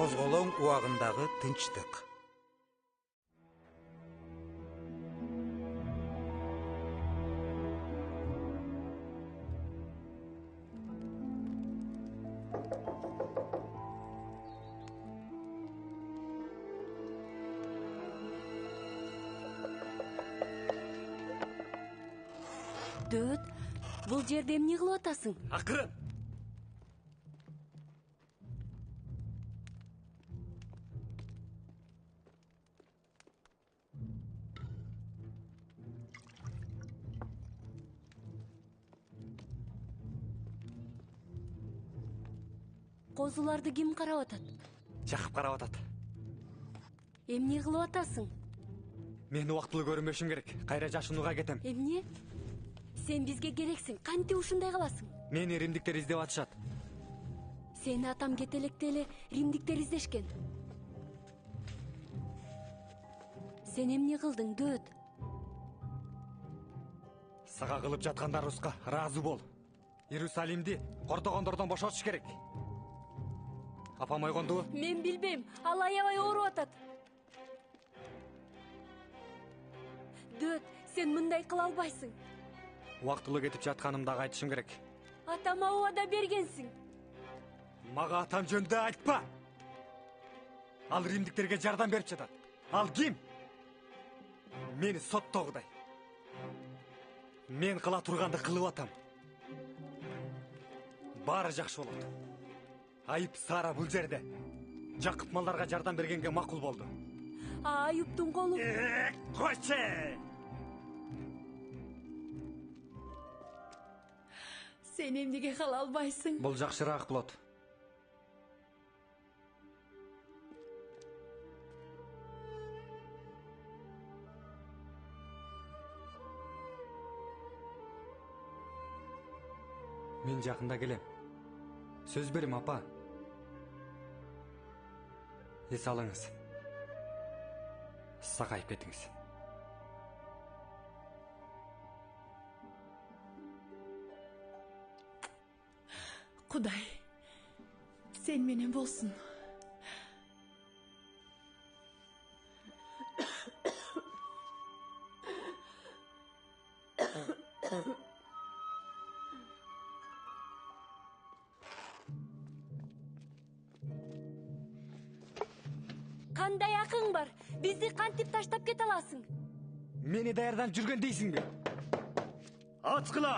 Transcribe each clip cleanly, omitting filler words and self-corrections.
Козголоң убагындагы тынчтык. Дөт, бул жерде эмне кылып атасың? Акырын! Козуларды ким карап атат? Жакып карап атат. Эмне кылып атасың? Мен убактылуу көрүнбөшүм керек. Кайра жашынууга кетем. Эмне? Сен бизге керексиң. Кантип ушундай кыласың? Мени римдиктер издеп атышат. Сени атам кете электе эле римдиктер издешкен. Сен эмне кылдың, Дөт? Сага кылып жаткандарыбызга ыраазы бол. Иерусалимди кордогондордон бошотуш керек. Апам ойгондубу? Мен билбейм. Ал аябай ооруп атат. Дөт, сен мындай кыла албайсың. Убактылуу кетип жатканымды ага айтышым керек. Атама убада бергенсиң. Мага атам жөнүндө айтпа. Ал римдиктерге жардам берип жатат. Ал ким? Мени соттогудай. Мен кыла турганды кылып атам. Баары жакшы болот. Айып Сара бул жерде. Жакып малдарга жардам бергенге макул болду. Айыптың колу. Койчу! Сен эмнеге кала албайсың? Бул жакшыраак болот. Мен жакында келем. Сөз берем, апа. Эс алыңыз. Сагайып кетиңиз. Кудай, сен менен болсун. Кандай акың бар? Бизди кантип таштап кете аласың? Мени даярданып жүргөн дейсиңби? Ачкыла!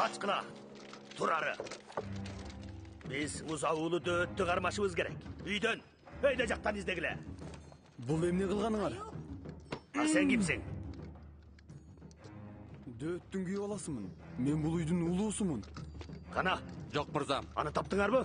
Ачкыла! Турары! Биз узаулуу Дөттү кармашыбыз керек. Үйдөн, өйдө жактан издегиле. Бул эмне кылганыңар? А сен кимсиң? Дөттүн күйөө баласымын. Мен бул үйдүн улуусумун. Кана? Жок, мырзам. Аны таптыңарбы?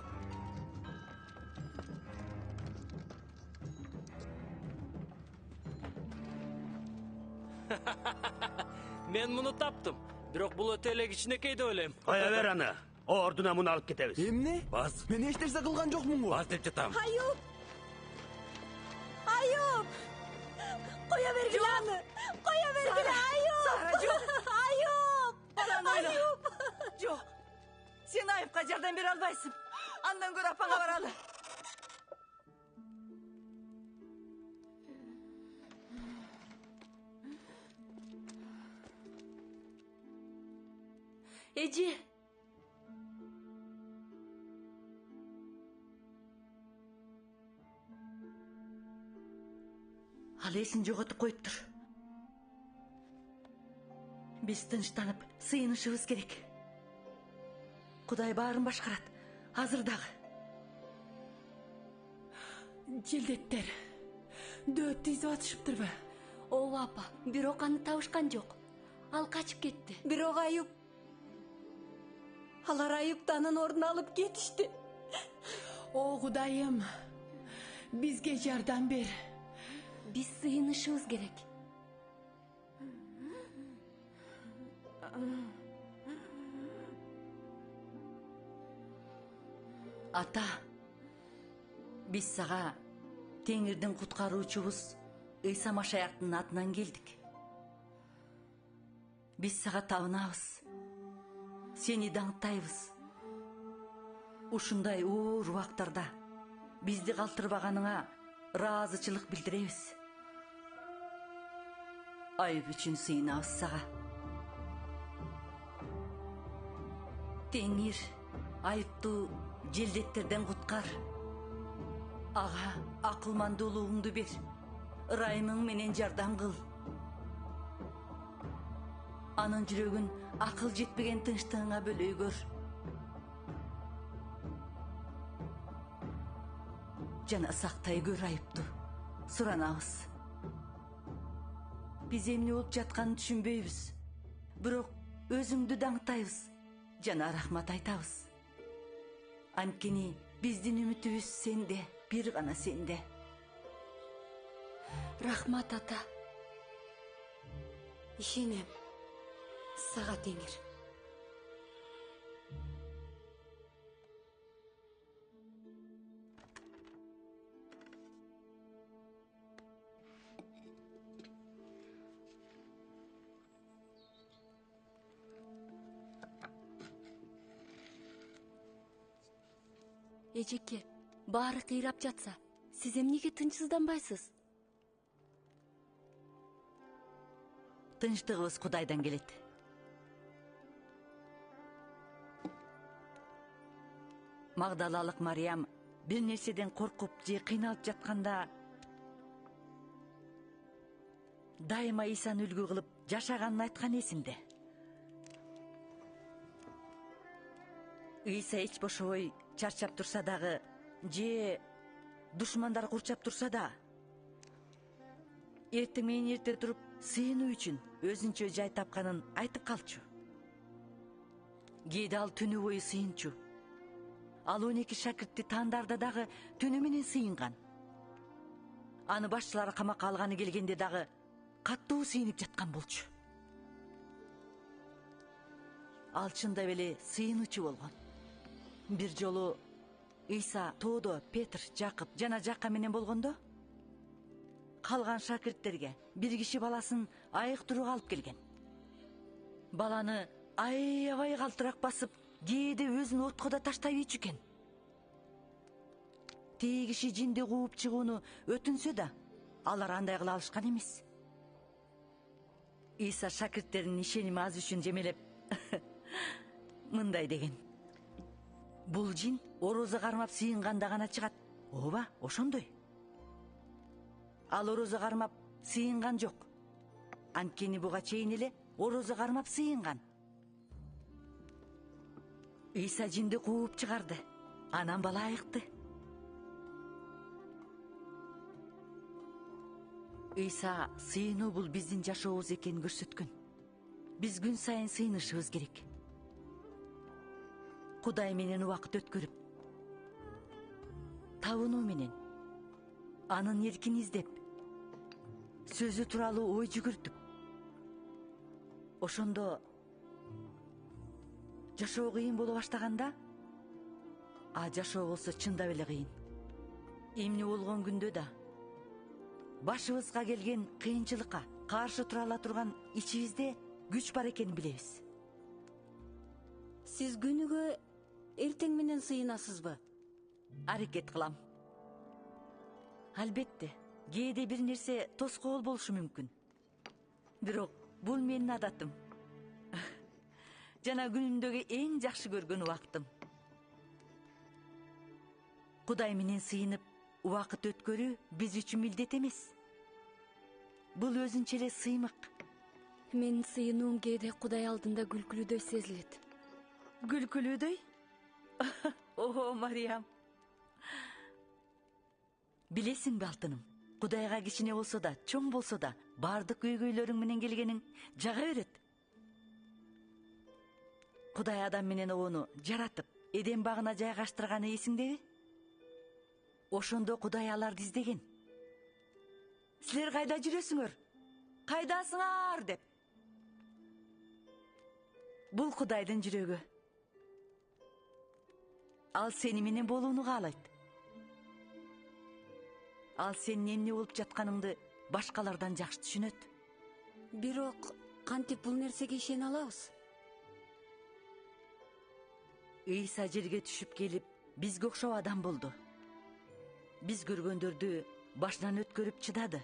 Мен муну таптым. Бирок бул өтө эле кичинекей деп ойлойм. Коя бер аны. Ордуна муну алып кетебиз. Эмне? Баз. Мен эч нерсе кылган жокмун го. Баз деп жатам. Айып! Айып! Коя бергиле аны! Коя бергиле, Айып! Сара, жок! Айып! Баланы ойла! Жок! Сен Айыпка жардам бере албайсың. Андан көрө апаңа баралы. Эже. Ал эсин жоготуп коюптур. Биз тынчтанып, сыйынышыбыз керек. Кудай баарын башкарат. Азыр дагы. Желдеттер. Дөттү издеп атышыптырбы? Ооба апа, бирок аны табышкан жок. Ал качып кетти. Бирок Айып. Алар Айыпты анын ордуна алып кетишти. О, Кудайым. Бизге жардам бер. Биз сыйынышыбыз керек. Ата, биз сага Теңирдин куткаруучубуз Ыйса Машаяктын атынан келдик. Биз сага табынабыз. Сени даңктайбыз. Ушундай оор убактарда бизди калтырбаганыңа ыраазычылык билдиребиз. Айып үчүн сыйынабыз сага. Теңир, айыптуу желдеттерден куткар. Ага, акылмандуулугуңду бер. Ырайымың менен жардам кыл. Анын жүрөгүн акыл жетпеген тынчтыгыңа бөлөй көр. Жана сактай көр айыптуу. Суранабыз. Биз эмне болуп жатканын түшүнбөйбүз. Бирок өзүңдү даңктайбыз. Жана рахмат айтабыз. Анткени биздин үмүтүбүз сенде, бир гана сенде. Рахмат ата. Ишенем. Сага Теңир. Эжеке, баары кыйрап жатса, сиз эмнеге тынчсызданбайсыз? Тынчтыгыбыз Кудайдан келет. Магдалалык Мариям бир нерседен коркуп же кыйналып жатканда дайыма Исаны үлгү кылып жашаганын айткан эсимде. Иса эч бошобой чарчап турса дагы же душмандар курчап турса да эртең менен эрте туруп сыйынуу үчүн өзүнчө жай тапканын айтып калчу. Кээде ал түнү бою сыйынчу. Ал 12 шакиртти таандарда дагы түнү менен сыйынган. Аны башчылары камакка алганы келгенде дагы каттуу сыйынып жаткан болчу. Ал чындап эле сыйынуучу болгон. Бир жолу Иса тоодо Петр, Жакып жана Жакка менен болгондо калган шакирттерге бир киши баласын айыктырууга алып келген. Баланы аябай калтырак басып, кээде өзүн отко да таштай ийчү экен. Тээ киши жинди кууп чыгууну өтүнсө да, алар андай кыла алышкан эмес. Иса шакирттеринин ишеними аз үчүн жемелеп мындай деген: бул жин орозо кармап сыйынганда гана чыгат. Ооба, ошондой. Ал орозо кармап сыйынган жок. Анткени буга чейин эле орозо кармап сыйынган. Иса жинди кууп чыгарды. Анан бала айыкты. Иса сыйынуу бул биздин жашообуз экенин көрсөткөн. Биз күн сайын сыйынышыбыз керек. Кудай менен убакыт өткөрүп, табынуу менен, анын эркин издеп, сөзү тууралуу ой жүгүртүп. Ошондо жашоо кыйын боло баштаганда, жашоо болсо чындап эле кыйын. Эмне болгон күндө да башыбызга келген кыйынчылыкка каршы тура ала турган ичибизде күч бар экенин билебиз. Сиз күнүгө эртең менен сыйынасызбы? Аракет кылам. Албетте, кээде бир нерсе тоскоол болушу мүмкүн. Бирок бул менин адатым. Жана күнүмдөгү эң жакшы көргөн убактым. Кудай менен сыйынып, убакыт өткөрүү биз үчүн милдет эмес. Бул өзүнчө эле сыймык. Менин сыйынуум кээде Кудай алдында күлкүлүүдөй сезилет. Күлкүлүүдөй? О, Мариям. Билесиңби алтыным, Кудайга кичине болсо да, чоң болсо да, бардык өйгөйлөрүң менен келгениң жага берет. Кудай адам менен обону жаратып, Эден багына жайгаштырганы эсиңдеби? Ошондо Кудай аларды издеген. Силер кайда жүрөсүңөр? Кайдасыңар деп. Бул Кудайдын жүрөгү. Ал сени менен болууну каалайт. Ал сенин эмне болуп жатканыңды башкалардан жакшы түшүнөт. Бирок кантип бул нерсеге ишене алабыз? ыйса жерге түшүп келип бизге окшоп адам болду. Биз көргөндөрдү башынан өткөрүп чыдады.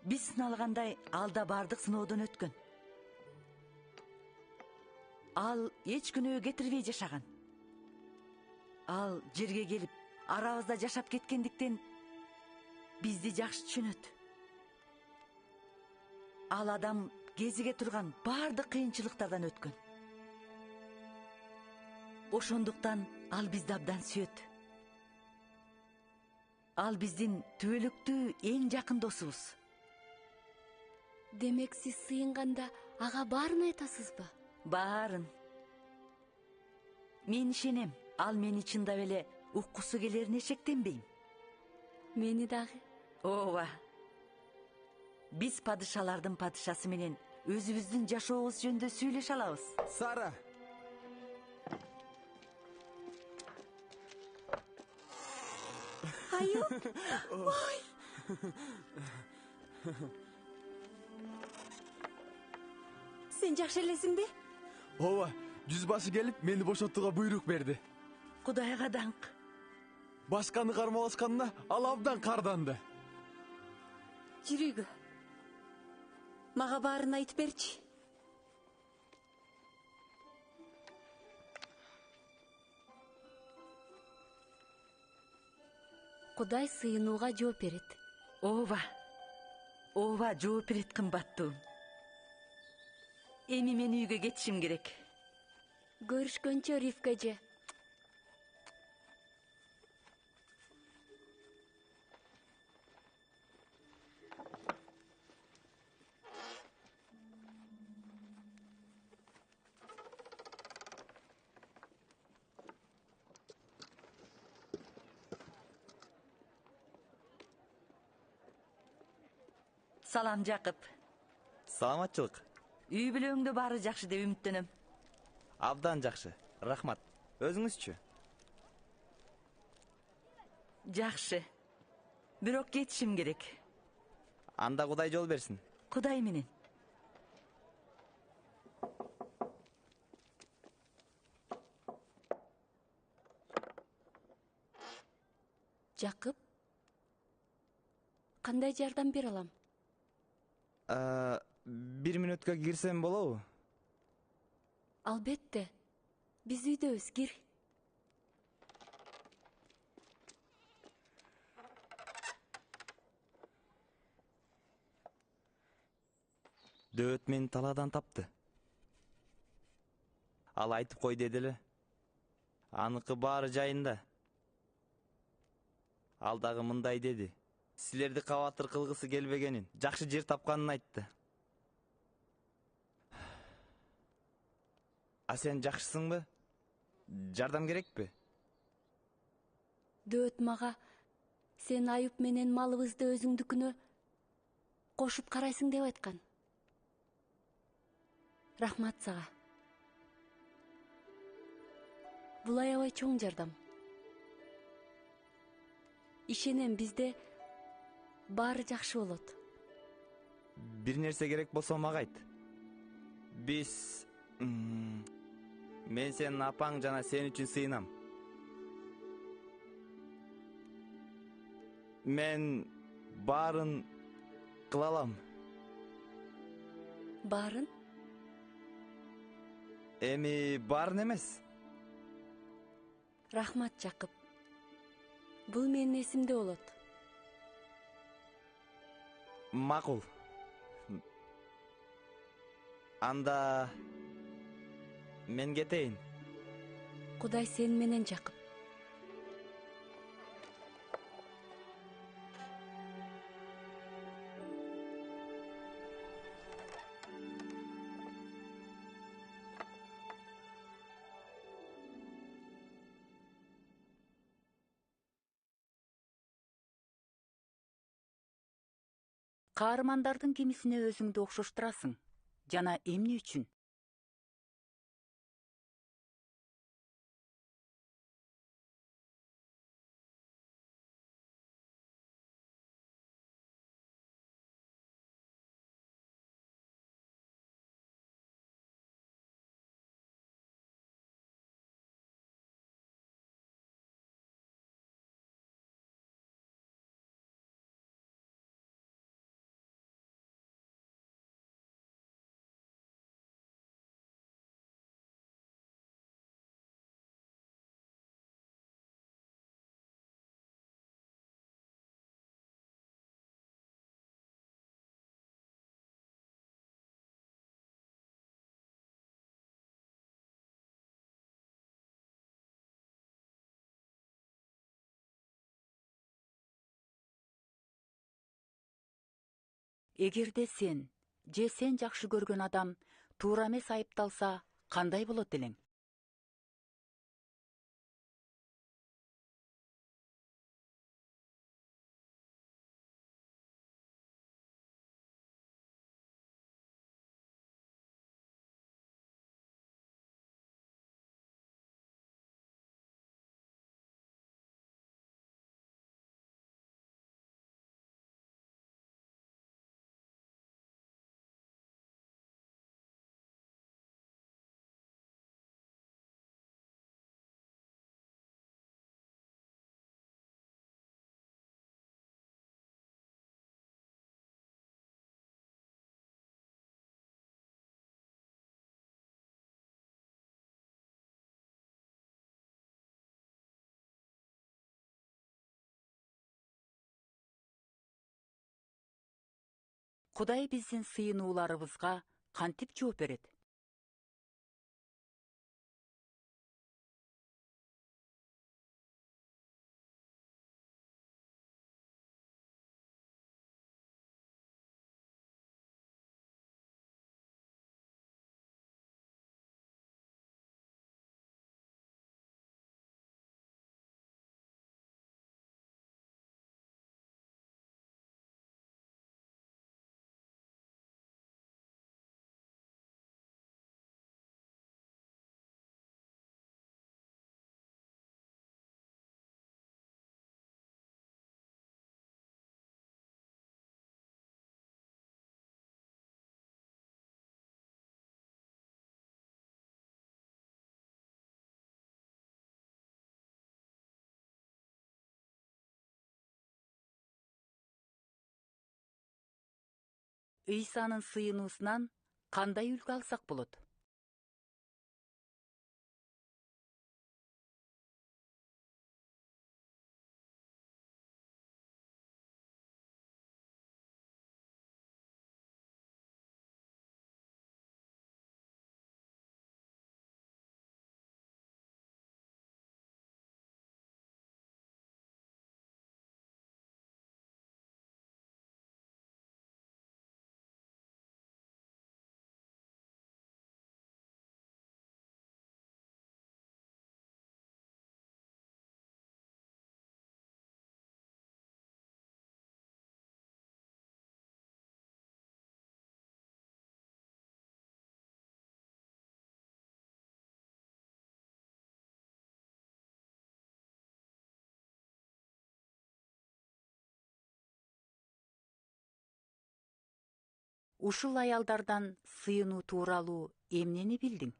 Биз сыналгандай алда бардык сыноодон өткөн. Ал эч күнөө кетирбей жашаган. Ал жерге келип арабызда жашап кеткендиктен бизди жакшы түшүнөт. Ал адам кезиге турган бардык кыйынчылыктардан өткөн. Ошондуктан ал бизди абдан сүйөт. Ал биздин түбөлүктүү эң жакын досубуз. Демек сиз сыйынганда ага баарын айтасызбы? Баарын. Мен ишенем, ал мени чындап эле уккусу келерине шектенбейм. Мени дагы. Ооба. Биз падышалардын падышасы менен өзүбүздүн жашообуз жөнүндө сүйлөшө алабыз. Сара. Айып. Ой. Сен жакшы элесиңби? Ооба, жүз башы келип мени бошотууга буйрук берди. Кудайга даңк. Башканы кармалашканына ал абдан карданды. Жүрүгү. Мага баарын айтып берчи. Кудай сыйынууга жооп берет. Ооба. Ооба, жооп берет кымбаттуу. Эми мен үйгө кетишим керек. Көрүшкөнчө, Ривка эже. Салам, Жакып. Саламатчылык. Үй бүлөңдө баары жакшы деп үмүттөнөм. Абдан жакшы. Рахмат. Өзүңүзчү? Жакшы. Бирок кетишим керек. Анда Кудай жол берсин. Кудай менен. Жакып. Кандай жардам бере алам? 1 мүнөткө кирсем болобу? Албетте. Биз үйдөбүз, кир. Дөөт мени талаадан тапты. Ал айтып кой деди эле. Аныкы баары жайында. Ал дагы мындай деди. Силерди кабатыр кылгысы келбегенин, жакшы жер тапканын айтты. А сен жакшысыңбы? Жардам керекпи? Дөөт мага сен Айып менен малыбызды өзүңдүкүнө кошуп карайсың деп айткан. Рахмат сага. Бул аябай чоң жардам. Ишенем, бизде баары жакшы болот. Бир нерсе керек болсо мага айт. Биз мен сенин апаң жана сен үчүн сыйынам. Мен баарын кыла алам. Баарын? Эми баарын эмес. Рахмат, Жакып. Бул менин эсимде болот. Макул. Анда мен кетейин. Кудай сен менен, Жакып. Каармандардын кимисине өзүңдү окшоштурасың жана эмне үчүн? эгерде сен же сен жакшы көргөн адам туура эмес айыпталса кандай болот элең? Кудай биздин сыйынууларыбызга кантип жооп берет? Ыйсанын сыйынуусунан кандай үлгү алсак болот? Ушул аялдардан сыйынуу тууралуу эмнени билдиң?